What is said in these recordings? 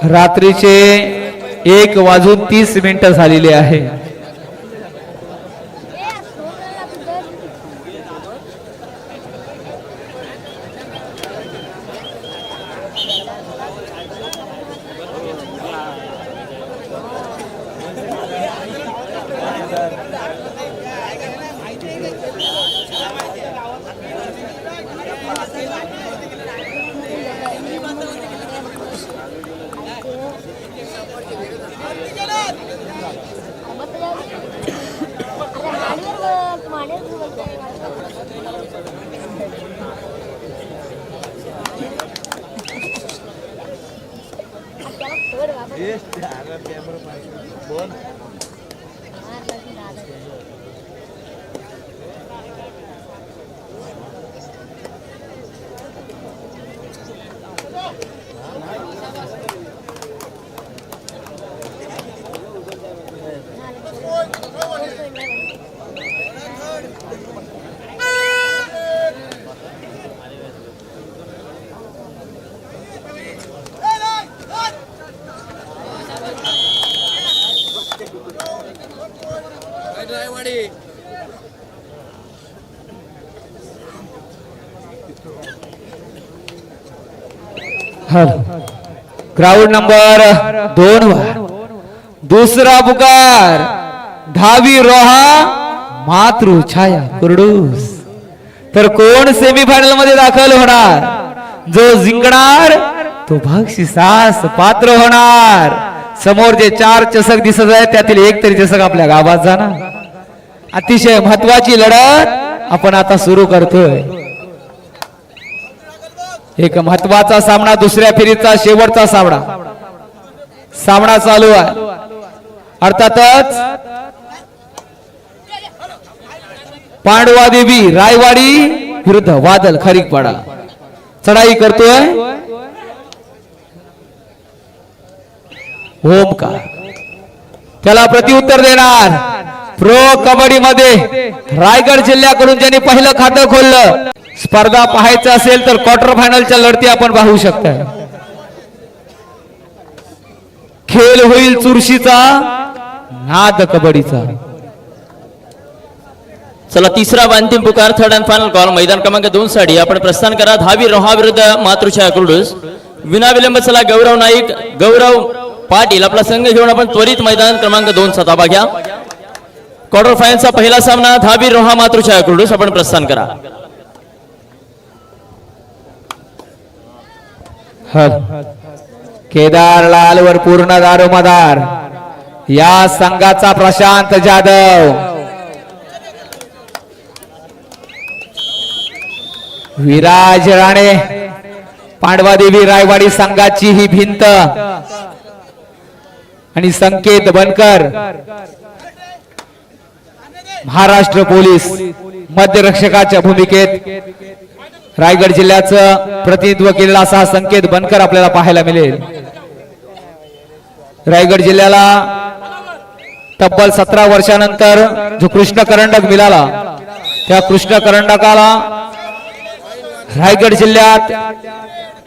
रात्रीचे 1:30 झालेले आहे. ग्राउंड नंबर 2 दुसरा पुकार धावी रोहा मातृछाया कुर्डूस. तर कोण सेमीफायनल मध्ये दाखल होणार? जो जिंकणार तो बक्षिसास पात्र होणार. समोर जे 4 चषक दिसत आहेत त्यातील एक तरी चषक आपल्या गावात जाणार. अतिशय महत्वाची लढत आपण आता सुरू करतोय. एक महत्वाचा सामना, दुसऱ्या फेरीचा शेवटचा सामना चालू आहे. अर्थातच पांडवा देवी रायवाडी विरुद्ध वादल खरीकपाडा चढाई करतोय. ओमकार त्याला प्रत्युत्तर देणार. प्रो कबड्डी मध्ये रायगड जिल्ह्याकडून ज्यांनी पहिलं खातं खोललं, स्पर्धा पाहायचं असेल तर क्वार्टर फायनलच्या लढती आपण पाहू शकता. खेळ होईल चुरशीचा, नाद कबड्डीचा. चला तिसरा व अंतिम पुकार, थर्ड अँड फायनल कॉल. मैदान क्रमांक 2 साठी आपण प्रस्थान करा. धावी रोहा विरुद्ध मातृछाया कुर्डूस. विनाविलंब चला गौरव नाईक, गौरव पाटील आपला संघ घेऊन आपण त्वरित मैदान क्रमांक 2 चा ताबा घ्या. क्वार्टर फायनलचा पहिला सामना धावी रोहा मातृछाया कुर्डूस. आपण प्रस्थान करा. केदारलाल वर पूर्ण दारोमदार या संघाचा प्रशांत जाधव. विराज राणे पांडवादेवी रायवाडी संघाची ही भिंत आणि संकेत बनकर महाराष्ट्र पोलीस मध्यरक्षकाच्या भूमिकेत रायगड जिल्ह्याचं प्रतिनिधित्व केलेला असा संकेत बनकर आपल्याला पाहायला मिळेल. रायगड जिल्ह्याला तब्बल 17 वर्षानंतर जो कृष्ण करंडक मिळाला, त्या कृष्ण करंडकाला रायगड जिल्ह्यात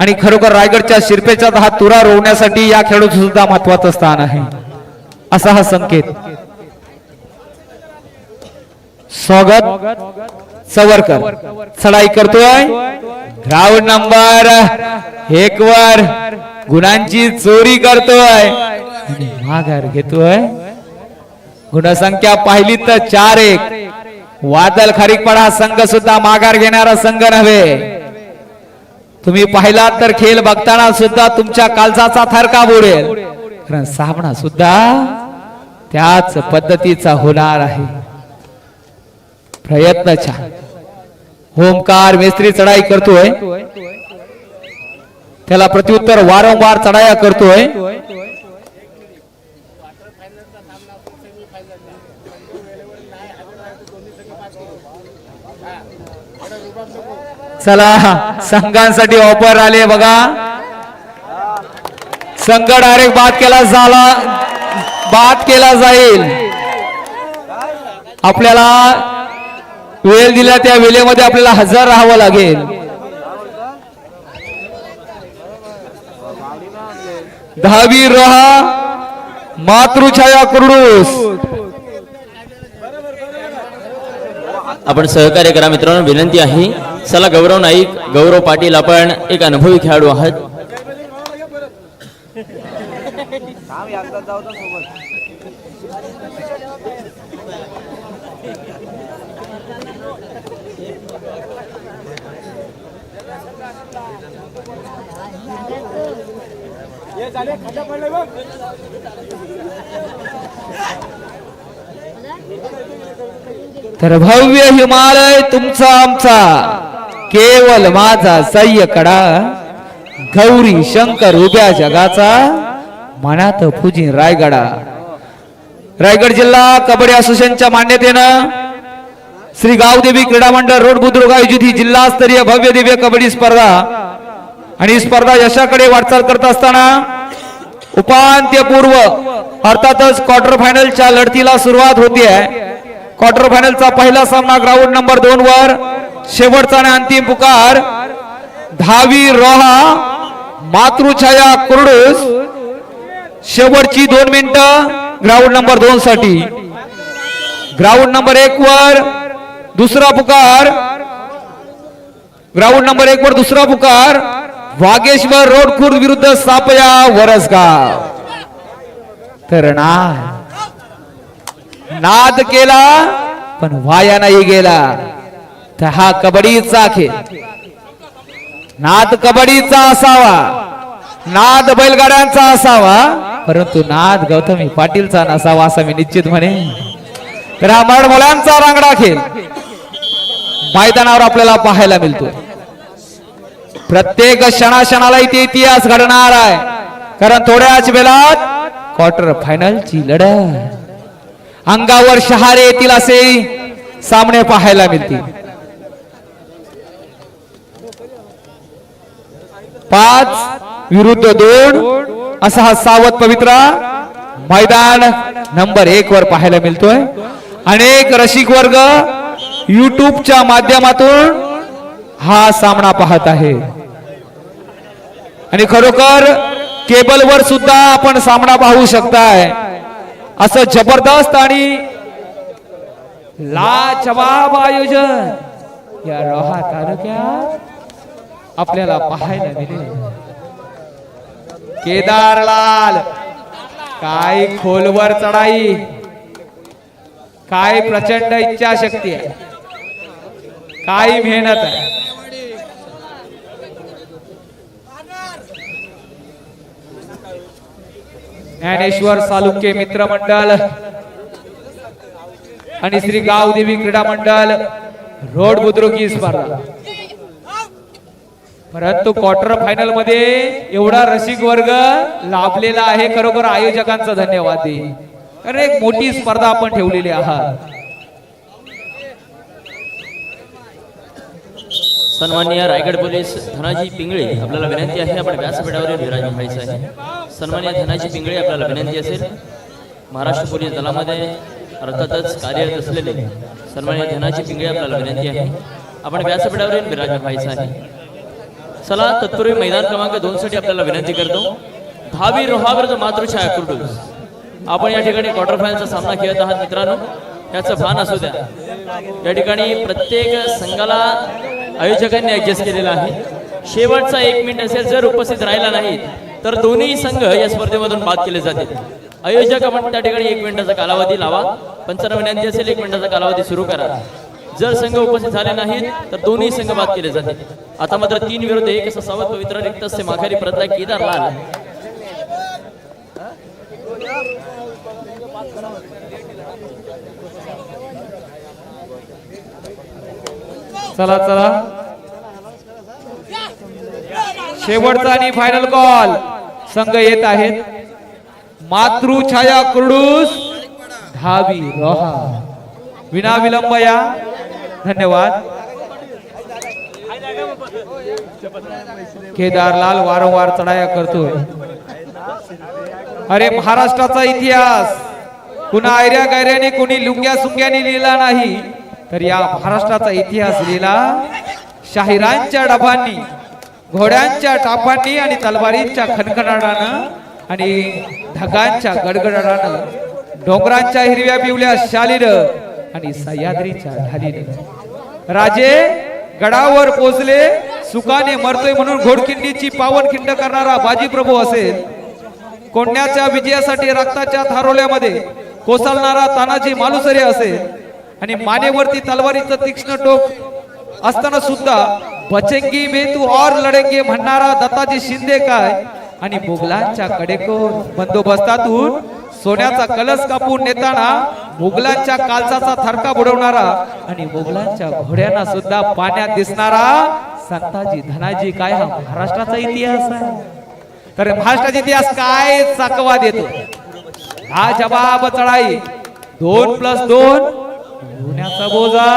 आणि खरोखर रायगडच्या शिरपेचा हा तुरा रोवण्यासाठी या खेळाडूचं सुद्धा महत्वाचं स्थान आहे, असा हा संकेत. स्वागत सवरकर चढाई करतोय. ग्राउंड नंबर 1 वर गुणांची चोरी करतोय आणि माघार घेतोय. गुणसंख्या पाहिली तर 4-1. वादल खरीकपाडा संघ सुद्धा माघार घेणारा संघ नव्हे. तुम्ही पाहिलात तर खेळ बघताना सुद्धा तुमच्या काळजाचा थरकाप उडेल, कारण सामना सुद्धा त्याच पद्धतीचा होणार आहे. प्रयत्न छान. ओमकार मेस्त्री चढाई करतोय, त्याला प्रत्युत्तर वारंवार चढाया करतोय. चला संघांसाठी ऑफर आले बघा. संघ डायरेक्ट बाद केला जाईल. आपल्याला वेळ दिला त्या वेळेमध्ये आपल्याला हजर राहावं लागेल. दहावी रोहा मातृछाया कुर्डूस. आपण सहकार्य करा मित्रांनो, विनंती आहे. चला गौरव नाईक, गौरव पाटील आपण एक अनुभवी खेळाडू आहात. तर भव्य हिमालय तुमचा आमचा, केवल माझा सह्य कडा, गौरी शंकर उभ्या जगाचा, मनात पूजी रायगडा. रायगड जिल्हा कबड्डी असोसिएशनच्या मान्यतेनं श्री गावदेवी क्रीडा मंडळ रोड बुद्रुक आयोजित ही जिल्हास्तरीय भव्य दिव्य कबड्डी स्पर्धा आणि स्पर्धा यशाकडे वाटचाल करत असताना उपांत्यपूर्व अर्थातच क्वार्टर फायनलच्या लढतीला सुरुवात होती आहे. क्वार्टर फायनलचा पहिला सामना ग्राउंड नंबर 2 वर शेवटचा आणि अंतिम पुकार दहावी रोहा मातृछाया कुर्डूस. शेवटची 2 मिनिटं ग्राउंड नंबर 2 साठी. ग्राउंड नंबर 1 वर दुसरा पुकार, ग्राउंड नंबर 1 वर दुसरा पुकार वागेश्वर रोड खुर्द विरुद्ध सापया वरसगाव. तर नाद केला पण वाया नाही गेला. तर हा कबड्डीचा खेळ, नाद कबड्डीचा असावा, नाद बैलगाड्यांचा असावा, परंतु नाद गौतमी पाटीलचा नसावा असं मी निश्चित म्हणे. तर हा मराठ मुलांचा रांगडा खेळ मैदानावर आपल्याला पाहायला मिळतो. प्रत्येक क्षणाक्षणाला इथे इतिहास घडणार आहे, कारण थोड्याच वेळात क्वार्टर फायनलची लढत, अंगावर शहारे येतील असे सामने पाहायला मिळतील. 5 विरुद्ध 2 असा हा सावध पवित्रा मैदान नंबर 1 वर पाहायला मिळतोय. अनेक रसिक वर्ग युट्यूबच्या माध्यमातून हा सामना पाहत आहे आणि खरोखर केबलवर सुद्धा आपण सामना पाहू शकताय. असं जबरदस्त आणि लाजवाब आयोजन या रोहा तालुक्यात आपल्याला पाहायला मिळेल. केदारलाल, काय खोलवर चढाई, काय प्रचंड इच्छाशक्ती आहे, काय मेहनत आहे. ज्ञानेश्वर सालुंके मित्र मंडळ आणि श्री गावदेवी क्रीडा मंडळ रोड बुद्रुक ही स्पर्धा. परंतु क्वार्टर फायनल मध्ये एवढा रसिक वर्ग लाभलेला आहे, खरोखर आयोजकांचा धन्यवाद दे, कारण एक मोठी स्पर्धा आपण ठेवलेली आहात. सन्माननीय रायगड पोलीस धनाजी पिंगळे आपल्याला विनंती आहे, आपण व्यासपीठावर विराजमान व्हायचं आहे. सन्माननीय धनाजी पिंगळे आपल्याला विनंती असेल, महाराष्ट्र पोलीस दलामध्ये अर्थातच कार्यरत असलेले सन्माननीय धनाजी पिंगळे आपल्याला विनंती आहे, आपण व्यासपीठावर विराजमान व्हायचं आहे. चला तत्पूर्वी मैदान क्रमांक 2 साठी आपल्याला विनंती करतो, दहावी रोहा विरुद्ध मातृछाया कुर्डूस. आपण या ठिकाणी क्वार्टर फायनलचा सामना खेळत आहात मित्रांनो, याचं भान असू द्या. या ठिकाणी प्रत्येक संघाला आयोजकांनी ऍडजस्ट केलेला आहे. शेवटचा 1 मिनिट असेल, जर उपस्थित राहिला नाही तर दोन्ही संघ या स्पर्धेमधून बाद केले जातील. आयोजक आपण त्या ठिकाणी 1 मिनिटाचा कालावधी लावा. पंचांना विनंती असेल 1 मिनिटाचा कालावधी सुरू करा. जर संघ उपस्थित झाले नाहीत तर दोन्ही संघ बाद केले जातील. आता मात्र 3 विरुद्ध 1 असा सावध पवित्र रिक्त से माघारी परतला केदारलाल. चला चला, शेवटचा आणि फायनल कॉल. संघ येत आहेत मातृछाया कुर्डूस, दहावी रोहा. विना विलंब या. धन्यवाद. केदारलाल वारंवार चढाया करतोय. अरे महाराष्ट्राचा इतिहास कुणा ऐर्या गैर्याने, कुणी लुंग्या सुंग्याने लिहिला नाही, तर या महाराष्ट्राचा इतिहास लिहिला शाहिरांच्या डबांनी, घोड्यांच्या टापांनी आणि तलवारींच्या खणखणाटानं आणि ढगांच्या गडगडाटानं डोंगरांच्या हिरव्या पिवल्या शालीनं आणि सह्याद्रीच्या ढालीनं राजे गडावर पोचले सुखाने मरतोय म्हणून घोडखिंडीची पावनखिंड करणारा बाजीप्रभू असेल, कोंड्याच्या विजयासाठी रक्ताच्या थारोल्यामध्ये कोसळणारा तानाजी मालुसरे असेल आणि मानेवरती तलवारीचं तीक्ष्ण टोक असताना सुद्धा बचेंगी में तू और लढेंगे म्हणणारा दत्ताजी शिंदे काय आणि मुघलांच्या कडेकोर बंदोबस्तातून सोन्याचा कलश कापून नेताना मुघलांच्या कालसाचा थरका बुडवणारा आणि मुघलांच्या घोड्यांना सुद्धा पाण्यात दिसणारा संताजी धनाजी काय हा महाराष्ट्राचा इतिहास आहे. तर महाराष्ट्राचा इतिहास काय चाकवा देतो. हा जवाब चढाई 2+2 गुन्ह्याचा बोजा.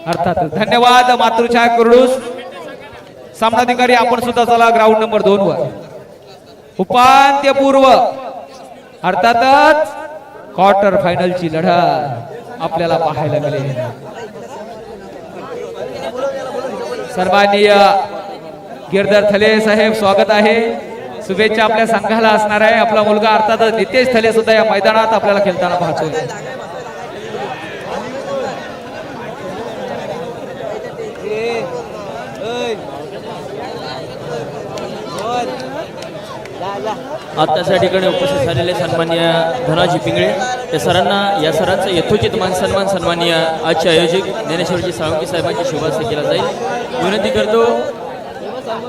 अर्थात धन्यवाद मातृछाया कुर्डूस. सामनाधिकारी आपण सुद्धा चला ग्राउंड नंबर 2 वर. उपांत्यपूर्व अर्थातच क्वार्टर फायनलची लढत आपल्याला पाहायला मिळेल. सन्माननीय गिरधर थले साहेब स्वागत आहे. शुभेच्छा आपल्या संघाला असणार आहे. आपला मुलगा अर्थातच नितेश थले सुद्धा या मैदानात आपल्याला खेळताना पाहतोय. आताच्या ठिकाणी उपस्थित झालेले सन्माननीय धनाजी पिंगळे या सरांना या सरांचा यथोचित मान सन्माननीय आजचे आयोजक ज्ञानेश्वरजी साळुंके साहेबांची शुभास्ते केला जाईल. विनंती करतो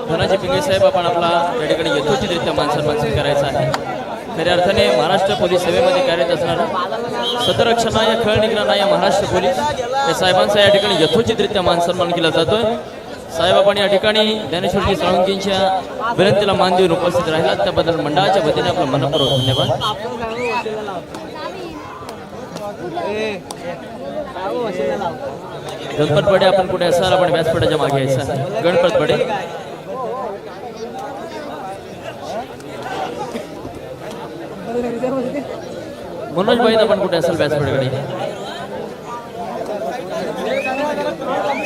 धनाजी पिंगळे साहेब आपण आपला या ठिकाणी यथोचितरित्या मान स्वीकारायचा आहे. खऱ्या अर्थाने महाराष्ट्र पोलीस सेवेमध्ये कार्यरत असणारा सतरक्षणा या खळनिग्रह या महाराष्ट्र पोलीस या साहेबांचा या ठिकाणी यथोचितरित्या मान सन्मान केला जातोय. साहेब आपण या ठिकाणी ज्ञानेश्वरजी साळुंकेंच्या विनंतीला मान देऊन उपस्थित राहिला त्याबद्दल मंडळाच्या वतीने आपला मनपूर्वक धन्यवाद. गणपत बडे आपण पुढे असाल आपण व्यासपीठाच्या मागे यायचा. गणपत बडे मनोज भाई आपण कुठे असाल व्यासपीठाकडे.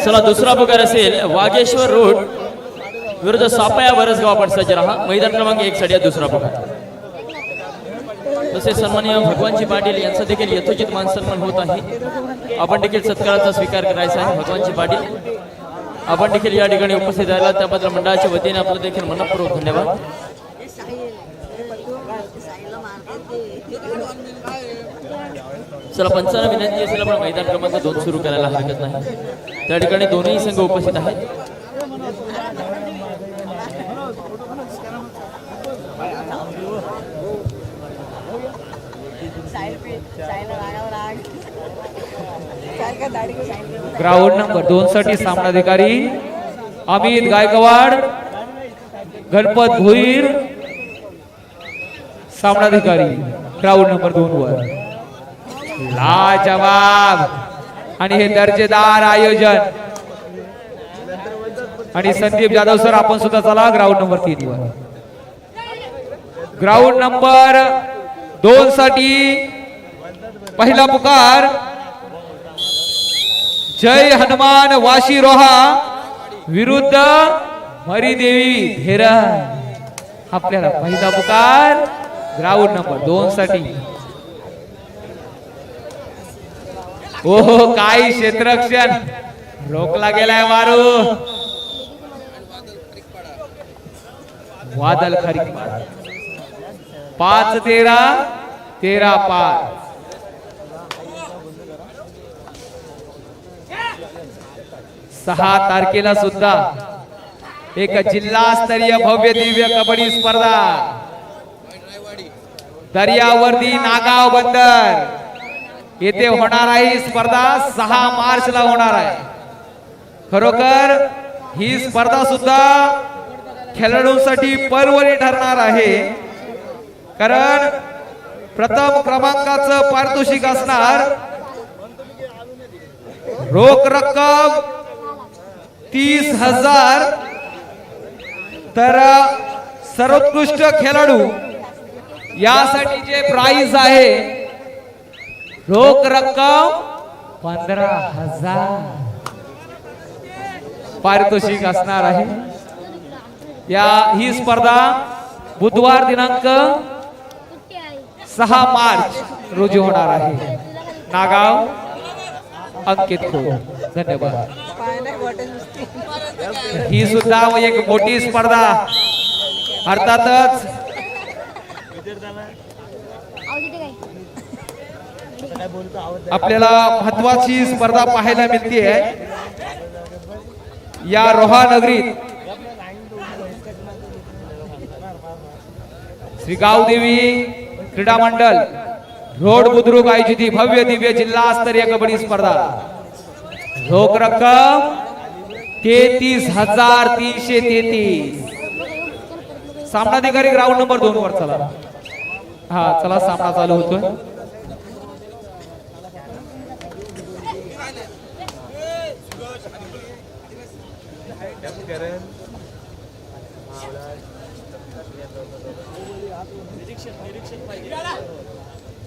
चला दुसरा पुकार असेल वागेश्वर रोड विरुद्ध सापया वरसगाव. आपण सज्ज राहा. मैदान क्रमांक 1 साठी दुसरा पुकार. तसेच सन्माननीय भगवानजी पाटील यांचा देखील यथोचित मान सन्मान होत आहे. आपण देखील सत्काराचा स्वीकार करायचा आहे. भगवानजी पाटील आपण देखील या ठिकाणी उपस्थित राहिला त्याबद्दल मंडळाच्या वतीने आपलं देखील मनपूर्वक धन्यवाद. चला पंचांना विनंती असेल आपण मैदान क्रमांक 2 सुरू करायला हरकत नाही. त्या ठिकाणी दोन्ही संघ उपस्थित आहेत. ग्राउंड नंबर 2 साठी सामनाधिकारी अमित गायकवाड, गणपत भोईर सामनाधिकारी ग्राउंड नंबर 2 वर. लाजवाब आणि हे दर्जेदार आयोजन. आणि संदीप जाधव सर आपण सुद्धा चला ग्राउंड नंबर 3 वर. ग्राउंड नंबर 2 साठी पहिला पुकार जय हनुमान वाशी रोहा विरुद्ध मरीदेवी धेरण. आपल्याला पहिला पुकार ग्राउंड नंबर 2 साठी. ओहो काय क्षेत्ररक्षण रोखला गेलाय मारू. वादल खरीक 5-13 13-5. सहा तारखेला सुद्धा एक जिल्हास्तरीय भव्य दिव्य कबड्डी स्पर्धा दर्यावर्दी नागाव बंदर येथे होणार आहे. ही स्पर्धा 6 मार्चला होणार आहे. खरोखर ही स्पर्धा सुद्धा खेळाडूंसाठी पर्वणी ठरणार आहे. कारण प्रथम क्रमांकाचं पारितोषिक असणार रोख रक्कम 30,000. तर सर्वोत्कृष्ट खेळाडू यासाठी जे प्राइज आहे रोख रक्कम 15,000 पारितोषिक असणार आहे. ही स्पर्धा बुधवार दिनांक 6 मार्च रोजी होणार आहे. नागाव अंकित खोत. धन्यवाद. ही सुद्धा एक मोठी स्पर्धा. अर्थातच आपल्याला महत्वाची स्पर्धा पाहायला मिळते या रोहा नगरीत. श्री गावदेवी क्रीडा मंडळ रोड बुद्रुक आयोजित भव्य दिव्य जिल्हास्तरीय कबड्डी स्पर्धा. रोख रक्कम 33,333. सामनाधिकारी ग्राउंड नंबर 2 वर चला. हा चला, सामना चालू होतोय.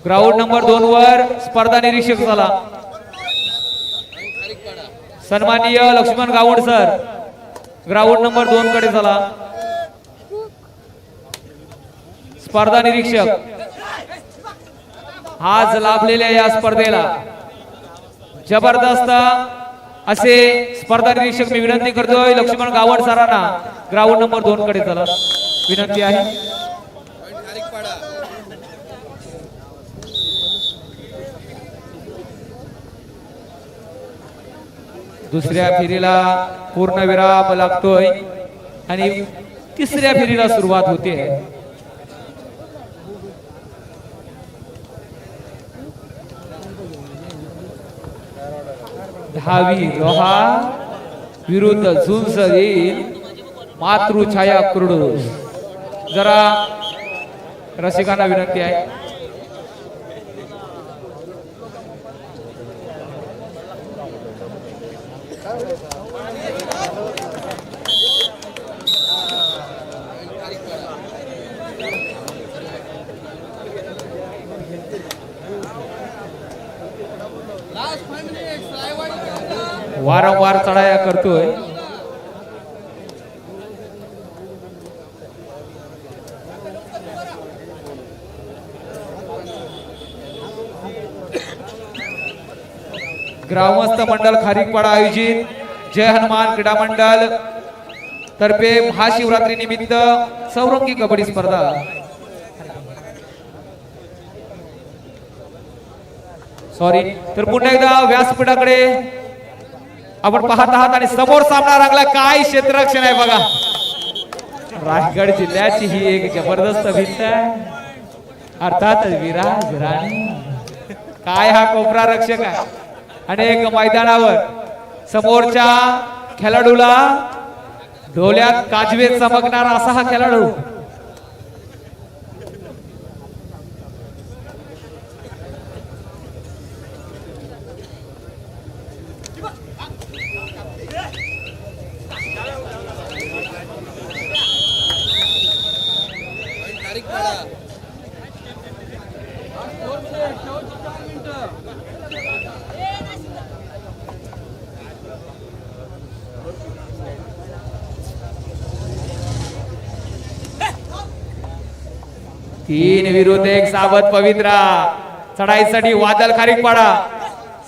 ग्राउंड नंबर 2 वर स्पर्धा निरीक्षक झाला सन्माननीय Laxman Gawand sir. Ground number 2 कडे झाला. स्पर्धा निरीक्षक आज लाभलेल्या या स्पर्धेला जबरदस्त असे स्पर्धा निरीक्षक मी विनंती करतोय लक्ष्मण गावंड सरांना ग्राउंड नंबर 2 कडे चला विनंती आहे. दुसऱ्या फेरीला पूर्ण विराम लागतोय आणि तिसऱ्या फेरीला सुरुवात होते. धावी रोहा विरुद्ध झुंज येईल मातृछाया कुर्डूस. जरा रसिकांना विनंती आहे. वारंवार चढाया करतोय. ग्रामस्थ मंडळ खारीकपाडा आयोजित जय हनुमान क्रीडा मंडळ तर्फे महाशिवरात्री निमित्त चौरंगी कबड्डी स्पर्धा. सॉरी. तर पुन्हा एकदा व्यासपीठाकडे आपण पाहत आहात आणि समोर सामना रंगला. काय क्षेत्ररक्षण आहे बघा. रायगड जिल्ह्याची ही एक जबरदस्त भिंत आहे. अर्थात विराज राणे. काय हा कोपरा रक्षक आहे. अनेक मैदानावर समोरच्या खेळाडूला डोळ्यात काजवे चमकणारा असा हा खेळाडू. तीन विरुद्ध एक सावध पवित्रा. चढाईसाठी वादल खारीकपाडा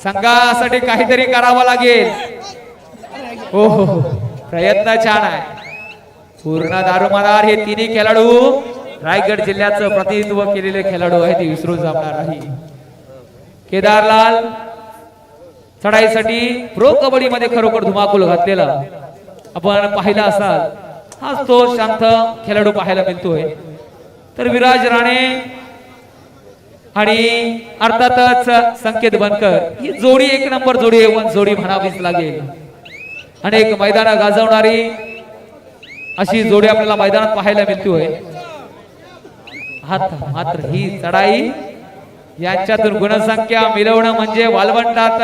संघासाठी काहीतरी करावं लागेल. हो हो, प्रयत्न छान आहे. पूर्ण दारोमदार हे तिन्ही खेळाडू रायगड जिल्ह्याचं प्रतिनिधित्व केलेले खेळाडू आहेत. ते विसरून जाणार नाही. केदारलाल चढाईसाठी प्रो कबड्डी मध्ये खरोखर धुमाकूल घातलेला आपण पाहिला असाल. हाच तो शांत खेळाडू पाहायला मिळतोय. तर विराज राणे आणि अर्थातच संकेत बनकर ही जोडी एक नंबर जोडी जोडी म्हणावीच लागेल. अनेक मैदान गाजवणारी अशी जोडी आपल्याला मैदानात पाहायला मिळतोय. मात्र ही चढाई यांच्यातून गुणसंख्या मिळवणं म्हणजे वालवंटात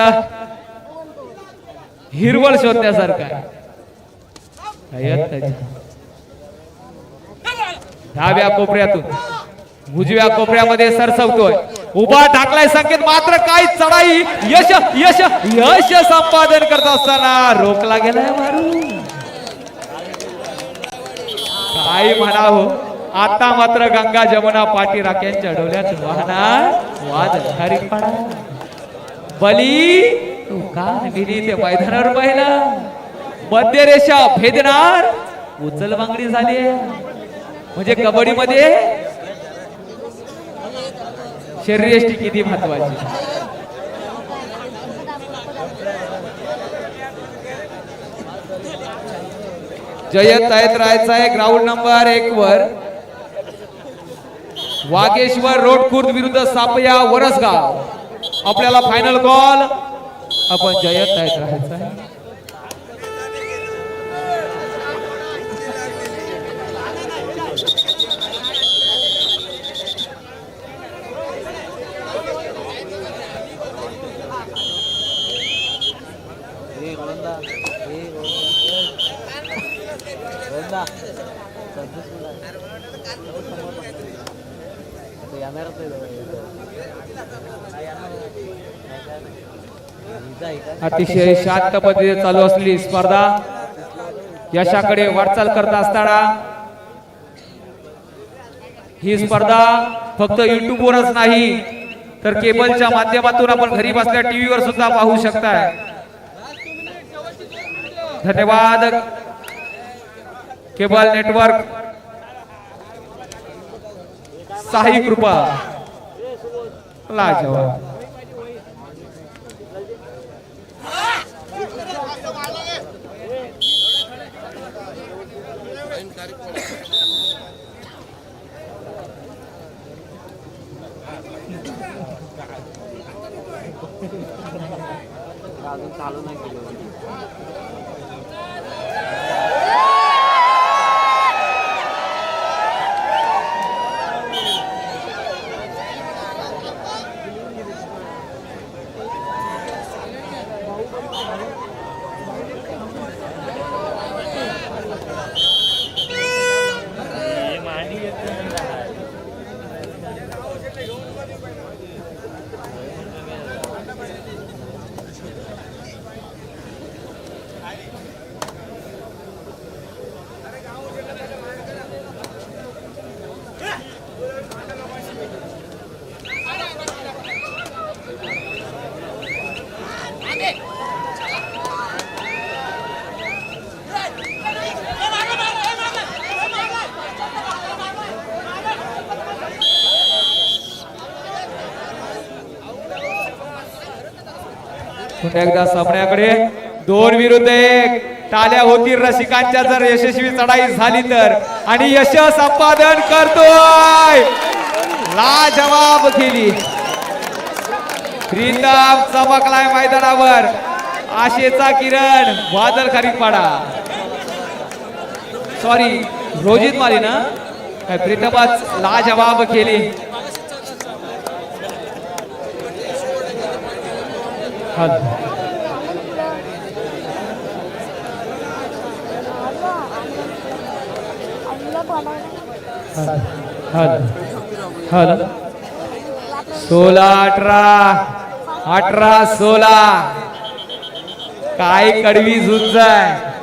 हिरवळ शोधण्यासारखं आहे. डाव्या कोपऱ्यातून उजव्या कोपऱ्यामध्ये सरसवतोय. उभा टाकलाय संकेत. मात्र काय चढाई यश यश यश संपादन करत असताना रोखला गेलाय मारून. काही म्हणावं, आता मात्र गंगा जमुना पाठी राख्यांच्या डोल्यात वाहणार वादळ हरिपाडा. बली तू का विनी ते मैदानावर पाहिलं, मध्य रेषा भेदणार उचल बांगडी झाली. म्हणजे कबड्डी मध्ये शरीरयष्टी किती महत्वाची. जयंत आहेत राहायचा आहे ग्राउंड नंबर 1 वर. वागेश्वर रोड खुर्द विरुद्ध सापया वरसगाव. आपल्याला फायनल कॉल. आपण जयंत आहेत राहायचा आहे. अतिशय शांत पद्धतीने चालू असलेली स्पर्धा यशाकडे वाटचाल करत असताना ही स्पर्धा फक्त युट्यूब वरच नाही तर केबलच्या माध्यमातून आपण घरी बसल्या टीव्ही वर सुद्धा पाहू शकताय. धन्यवाद केबल नेटवर्क साई कृपा. लाजवाब. चालू नाही केलं. पुन्हा एकदा सामन्याकडे 2 विरुद्ध 1. टाळ्या होतील रसिकांच्या जर यशस्वी चढाई झाली तर. आणि यश संपादन करतोय लाजवाब केली. प्रीतम चमकलाय मैदानावर. आशेचा किरण वादळ खारीपाडा. सॉरी रोजित माली ना काय प्रीतमच लाजवाब केली. हल हल हल 16-18-18-16. काय कडवी झुंज आहे.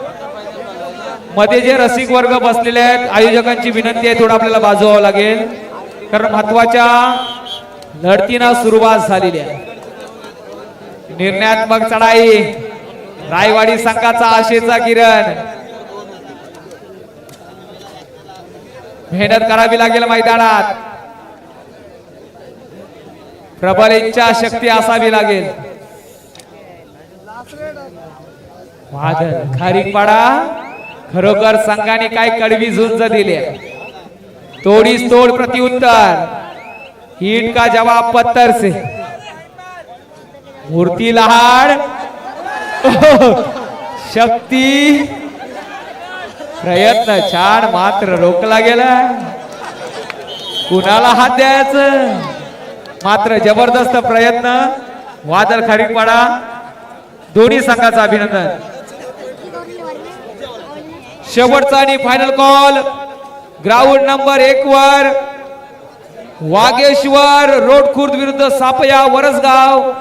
मध्ये जे रसिक वर्ग बसलेले आहेत आयोजकांची विनंती आहे थोडं आपल्याला बाजूवावं लागेल कारण महत्वाच्या लढतीला सुरुवात झालेली आहे. निर्णयात्मक चढाई. रायवाडी संघाचा आशेचा किरण. मेहनत करावी लागेल मैदानात. प्रबल इच्छा शक्ती असावी लागेल. वादळ खारीपाडा खरोखर संघाने काय कडवी झुंज दिली. तोडीस तोड प्रत्युत्तर. हिट का जवाब पत्थर से. मूर्ती लहाड. शक्ती. प्रयत्न छान मात्र रोखला गेला. कुणाला हात द्यायचं मात्र जबरदस्त प्रयत्न. वादळ खारीपाडा दोन्ही संघाचं अभिनंदन. शेवटचा आणि फायनल कॉल ग्राउंड नंबर 1 वर वागेश्वर रोड खुर्द विरुद्ध सापया वरसगाव.